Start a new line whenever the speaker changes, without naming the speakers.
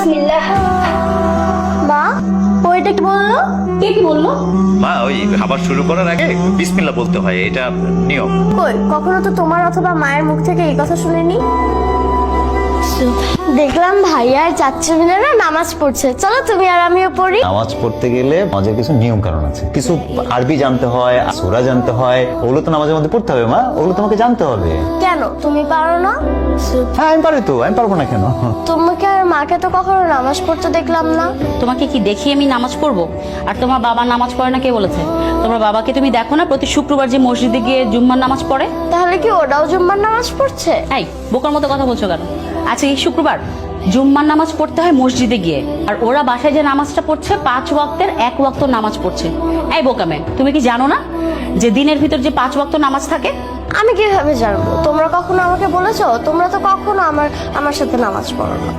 বিসমিল্লাহ। মা, ওইটা কি বললো?
কে কি বললো?
মা ওই খাবার শুরু করার আগে বিসমিল্লাহ বলতে হয়, এটা নিয়ম।
কই, কখনো তো তোমার অথবা মায়ের মুখ থেকে এই কথা শুনিনি। দেখলাম ভাইয়া আর চাচ্চু মিনারা নামাজ পড়ছে, চলো তুমি আর আমিও পড়ি।
নামাজ পড়তে গেলে নামাজের কিছু নিয়ম কারণ আছে, কিছু আরবি জানতে হয়, সূরা জানতে হয়, ওগুলো তো নামাজের মধ্যে পড়তে হবে। মা, ওগুলো তোমাকে জানতে হবে।
কেন, তুমি পারো না?
হ্যাঁ আমি পারি তো, আমি পারবো না কেন?
তোমাকে আর মাকে তো কখনো নামাজ পড়তে দেখলাম না।
তোমাকে কি দেখি আমি নামাজ পড়বো? আর তোমার বাবা নামাজ পড়ে না কে বলেছে? তোমার বাবাকে তুমি দেখো না প্রতি শুক্রবার যে মসজিদে গিয়ে জুম্মার নামাজ পড়ে?
তাহলে কি ওরাও জুম্মার নামাজ পড়ছে?
এই বোকার মতো কথা বলছো কেন? আজকে এই শুক্রবার জুম্মার নামাজ পড়তে হয় মসজিদে গিয়ে, আর ওরা বাসায় যে নামাজটা পড়ছে 5 ওয়াক্তের 1 ওয়াক্ত নামাজ পড়ছে। এই বোকামে, তুমি কি জানো না যে দিনের ভিতর যে 5 ওয়াক্ত নামাজ থাকে?
আমি কিভাবে জানবো? তোমরা কখনো আমাকে বলেছো? তোমরা তো কখনো আমার সাথে নামাজ পড়ো না।